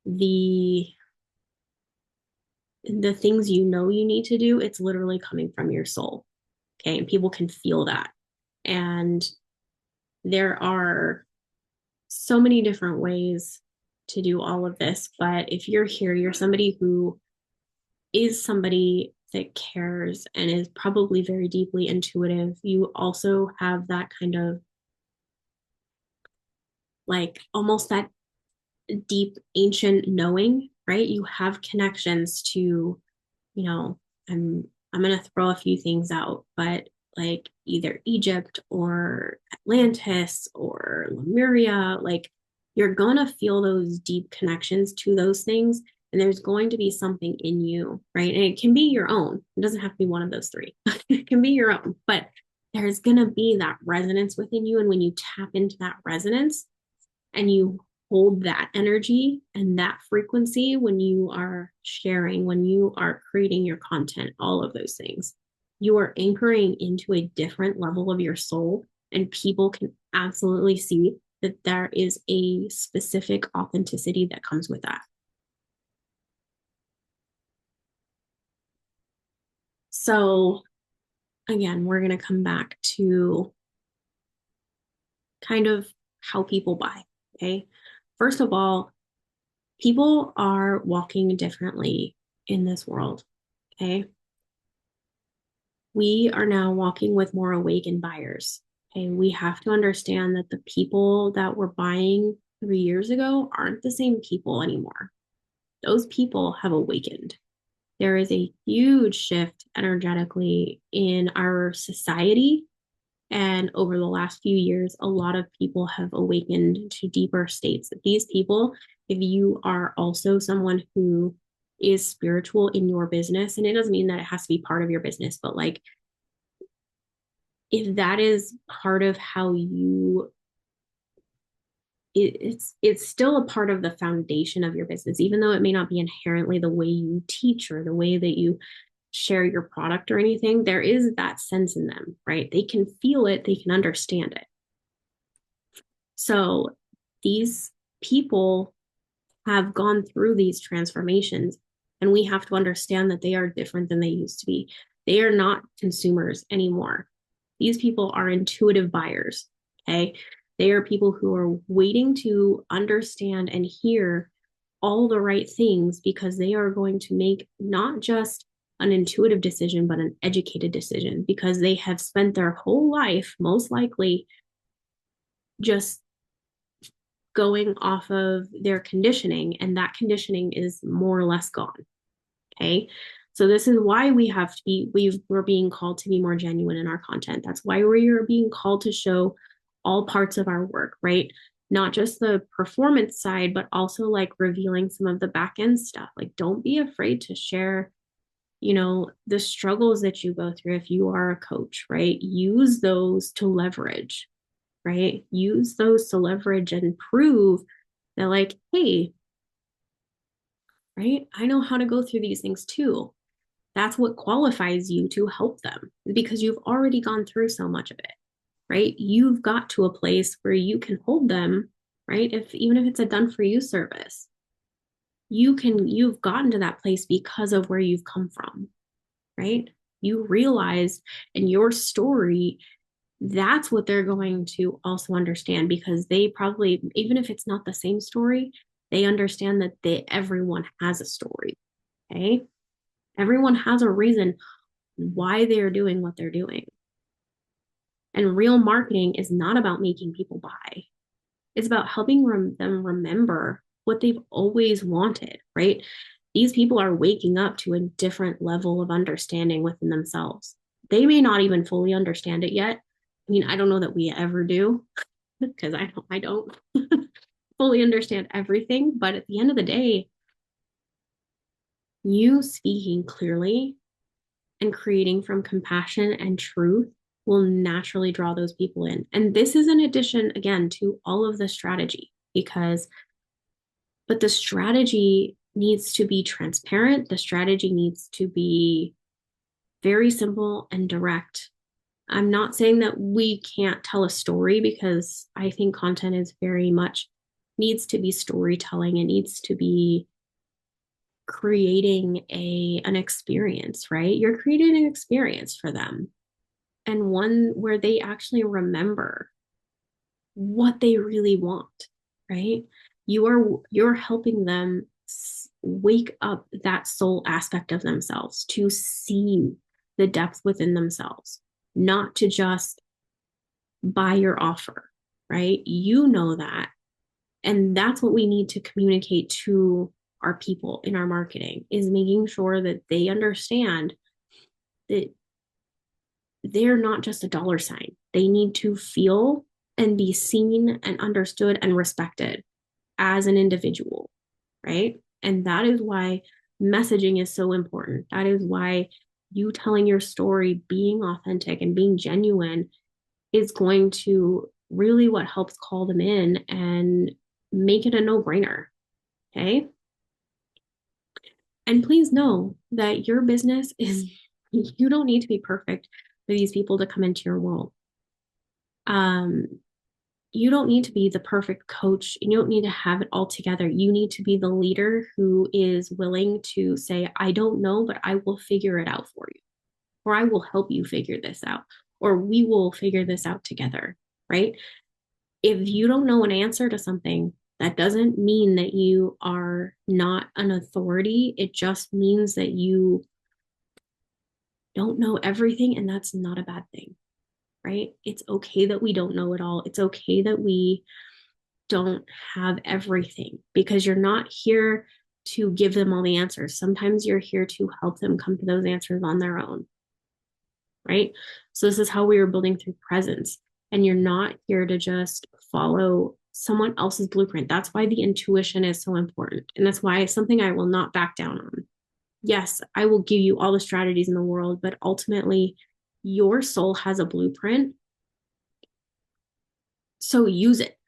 the the things you need to do. It's literally coming from your soul. Okay. And people can feel that. And there are so many different ways to do all of this. But if you're here, you're somebody who is somebody that cares and is probably very deeply intuitive. You also have that kind of like almost that deep ancient knowing, right? You have connections to, I'm I'm gonna throw a few things out, but like either Egypt or Atlantis or Lemuria, like you're gonna feel those deep connections to those things, and there's going to be something in you, right? And it can be your own. It doesn't have to be one of those three. It can be your own, but there's gonna be that resonance within you, and when you tap into that resonance and you hold that energy and that frequency when you are sharing, when you are creating your content, all of those things, you are anchoring into a different level of your soul, and people can absolutely see that there is a specific authenticity that comes with that. So, again, we're going to come back to kind of how people buy. Okay. First of all, people are walking differently in this world. Okay. We are now walking with more awakened buyers. Okay. We have to understand that the people that were buying 3 years ago aren't the same people anymore. Those people have awakened. There is a huge shift energetically in our society. And over the last few years, a lot of people have awakened to deeper states. These people, if you are also someone who is spiritual in your business, and it doesn't mean that it has to be part of your business, but like if that is part of how you it's still a part of the foundation of your business, even though it may not be inherently the way you teach or the way that you share your product or anything. There is that sense in them, right? They can feel it, they can understand it. So these people have gone through these transformations, and we have to understand that they are different than they used to be. They are not consumers anymore. These people are intuitive buyers. Okay. They are people who are waiting to understand and hear all the right things because they are going to make not just an intuitive decision, but an educated decision because they have spent their whole life, most likely, just going off of their conditioning, and that conditioning is more or less gone. Okay. So this is why we're being called to be more genuine in our content. That's why we're being called to show all parts of our work, right? Not just the performance side, but also like revealing some of the back end stuff. Like, don't be afraid to share, the struggles that you go through if you are a coach, right? Use those to leverage, right? Use those to leverage and prove that, like, hey, right? I know how to go through these things too. That's what qualifies you to help them because you've already gone through so much of it, right? You've got to a place where you can hold them, right? If even if it's a done for you service, you've gotten to that place because of where you've come from, right? You realized in your story that's what they're going to also understand because they probably, even if it's not the same story, they understand that everyone has a story. Okay. Everyone has a reason why they're doing what they're doing. And real marketing is not about making people buy, it's about helping them remember what they've always wanted, right? These people are waking up to a different level of understanding within themselves. They may not even fully understand it yet. I mean, I don't know that we ever do because I don't fully understand everything, but at the end of the day, you speaking clearly and creating from compassion and truth will naturally draw those people in. And this is in addition, again, to all of the strategy, but the strategy needs to be transparent. The strategy needs to be very simple and direct. I'm not saying that we can't tell a story because I think content is very much needs to be storytelling. It needs to be creating an experience, right? You're creating an experience for them and one where they actually remember what they really want, right? You're helping them wake up that soul aspect of themselves to see the depth within themselves, not to just buy your offer, right? You know that. And that's what we need to communicate to our people in our marketing is making sure that they understand that they're not just a dollar sign. They need to feel and be seen and understood and respected as an individual, right? And that is why messaging is so important. That is why you telling your story, being authentic and being genuine is going to really what helps call them in and make it a no brainer. Okay. And please know that your business is, you don't need to be perfect for these people to come into your world. Um, you don't need to be the perfect coach and you don't need to have it all together. You need to be the leader who is willing to say, I don't know, but I will figure it out for you, or I will help you figure this out, or we will figure this out together, right? If you don't know an answer to something, that doesn't mean that you are not an authority. It just means that you don't know everything, and that's not a bad thing, right? It's okay that we don't know it all. It's okay that we don't have everything because you're not here to give them all the answers. Sometimes you're here to help them come to those answers on their own, right? So, this is how we are building through presence. And you're not here to just follow someone else's blueprint. That's why the intuition is so important. And that's why it's something I will not back down on. Yes, I will give you all the strategies in the world, but ultimately, your soul has a blueprint. So, use it.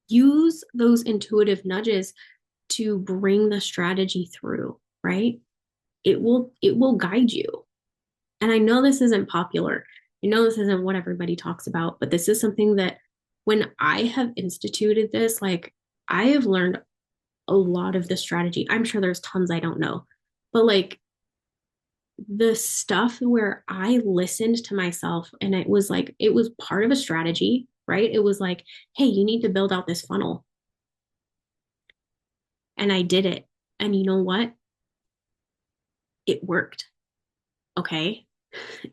Use those intuitive nudges to bring the strategy through, right? It will guide you. And I know this isn't popular. I know this isn't what everybody talks about, but this is something that when I have instituted this, like I have learned a lot of the strategy. I'm sure there's tons I don't know, but like the stuff where I listened to myself and it was like, it was part of a strategy, right? It was like, hey, you need to build out this funnel. And I did it. And you know what? It worked. Okay.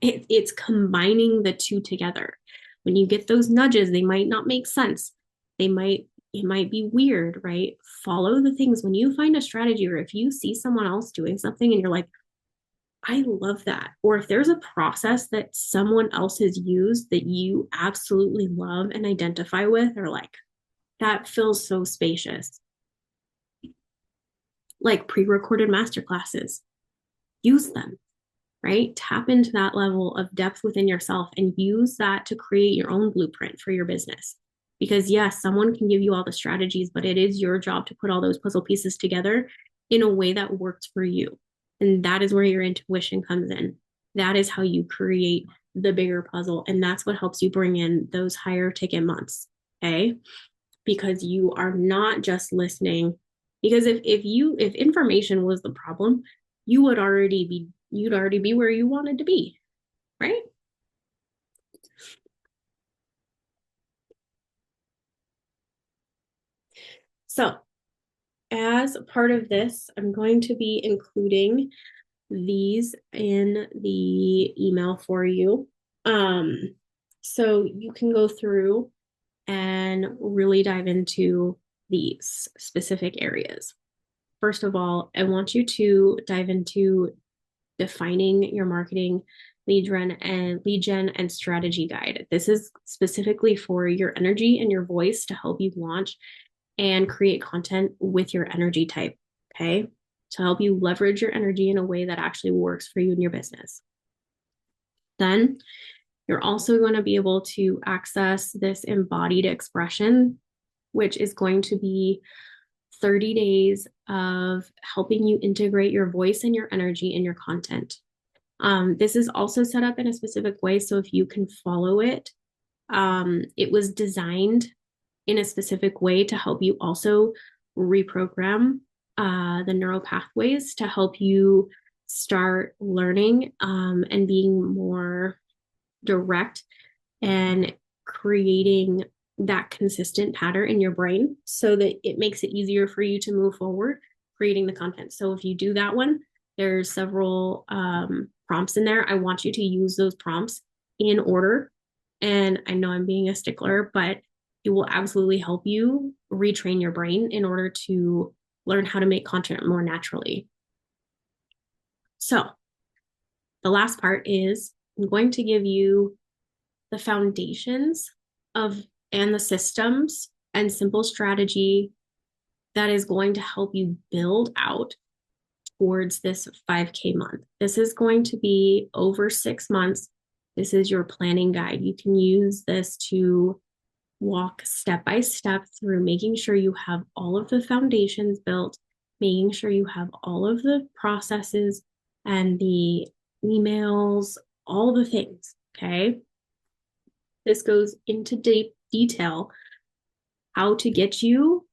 It's combining the two together. When you get those nudges, they might not make sense. It might be weird, right? Follow the things. When you find a strategy or if you see someone else doing something and you're like, I love that. Or if there's a process that someone else has used that you absolutely love and identify with, or like, that feels so spacious. Like pre-recorded master classes, use them, right? Tap into that level of depth within yourself and use that to create your own blueprint for your business. Because yes, someone can give you all the strategies, but it is your job to put all those puzzle pieces together in a way that works for you. And that is where your intuition comes in. That is how you create the bigger puzzle. And that's what helps you bring in those higher ticket months. Okay. Because you are not just listening. Because if information was the problem, you'd already be where you wanted to be, right? So as part of this, I'm going to be including these in the email for you. Um, so you can go through and really dive into these specific areas. First of all, I want you to dive into defining your marketing lead gen and strategy guide. This is specifically for your energy and your voice to help you launch and create content with your energy type. Okay. To help you leverage your energy in a way that actually works for you in your business. Then you're also going to be able to access this embodied expression, which is going to be 30 days of helping you integrate your voice and your energy in your content. This is also set up in a specific way. So if you can follow it, it was designed in a specific way to help you also reprogram the neural pathways to help you start learning and being more direct and creating that consistent pattern in your brain so that it makes it easier for you to move forward creating the content. So if you do that one, there's several prompts in there. I want you to use those prompts in order. And I know I'm being a stickler, but it will absolutely help you retrain your brain in order to learn how to make content more naturally. So the last part is I'm going to give you the foundations of and the systems and simple strategy that is going to help you build out towards this 5K month. This is going to be over 6 months. This is your planning guide. You can use this to walk step by step through making sure you have all of the foundations built, making sure you have all of the processes and the emails, all the things. Okay. This goes into deep detail how to get you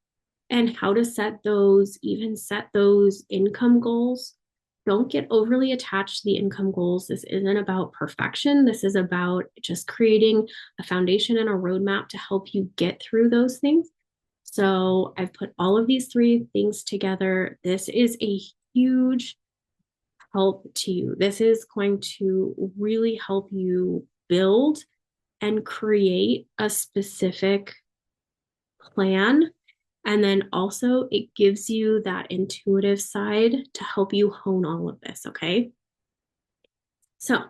and how to set those income goals. Don't get overly attached to the income goals. This isn't about perfection. This is about just creating a foundation and a roadmap to help you get through those things. So I've put all of these three things together. This is a huge help to you. This is going to really help you build and create a specific plan. And then also, it gives you that intuitive side to help you hone all of this. Okay. So,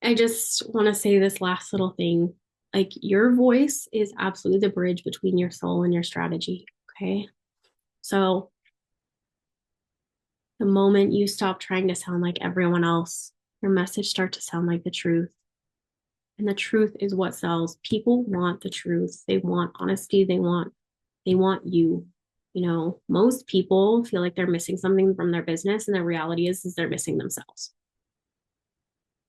I just want to say this last little thing like, your voice is absolutely the bridge between your soul and your strategy. Okay. So, the moment you stop trying to sound like everyone else, your message starts to sound like the truth. And the truth is what sells. People want the truth. They want honesty. They want you. You know, most people feel like they're missing something from their business, and the reality is they're missing themselves.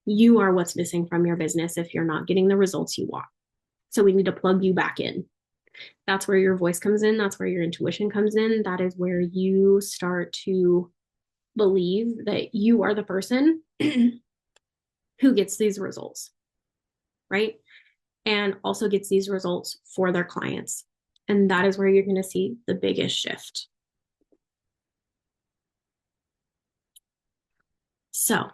You are what's missing from your business if you're not getting the results you want. So we need to plug you back in. That's where your voice comes in. That's where your intuition comes in. That is where you start to believe that you are the person who gets these results, right? And also gets these results for their clients. And that is where you're going to see the biggest shift. So,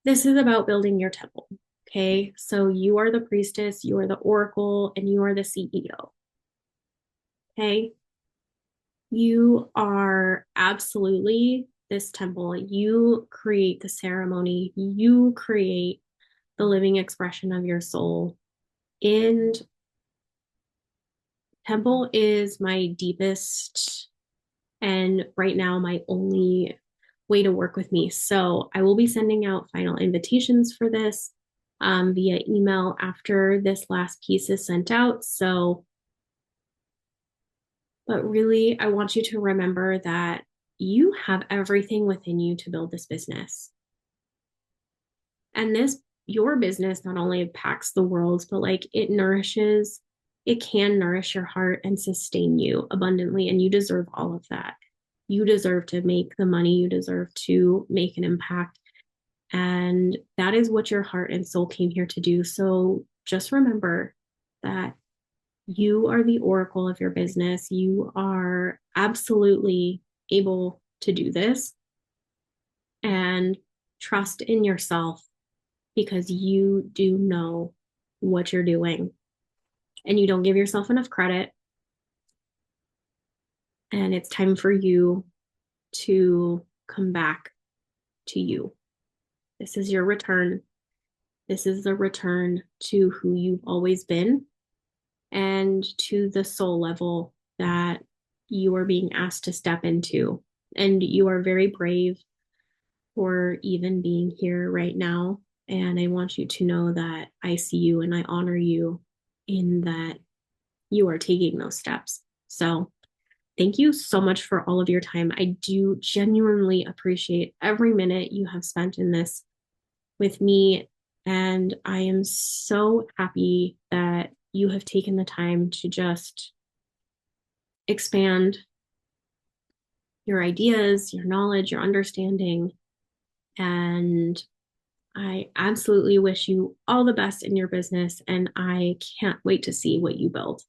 this is about building your temple. Okay. So, you are the priestess, you are the oracle, and you are the CEO. Okay. You are absolutely this temple. You create the ceremony, you create the living expression of your soul. And temple is my deepest and right now my only way to work with me. So I will be sending out final invitations for this via email after this last piece is sent out. So, but really, I want you to remember that you have everything within you to build this business. And this, your business not only impacts the world, but like it can nourish your heart and sustain you abundantly. And you deserve all of that. You deserve to make the money, you deserve to make an impact. And that is what your heart and soul came here to do. So just remember that you are the oracle of your business. You are absolutely able to do this, and trust in yourself because you do know what you're doing and you don't give yourself enough credit. And it's time for you to come back to you. This is your return. This is the return to who you've always been and to the soul level that you are being asked to step into. And you are very brave for even being here right now. And I want you to know that I see you and I honor you in that you are taking those steps. So, thank you so much for all of your time. I do genuinely appreciate every minute you have spent in this with me. And I am so happy that you have taken the time to just expand your ideas, your knowledge, your understanding. And I absolutely wish you all the best in your business. And I can't wait to see what you build.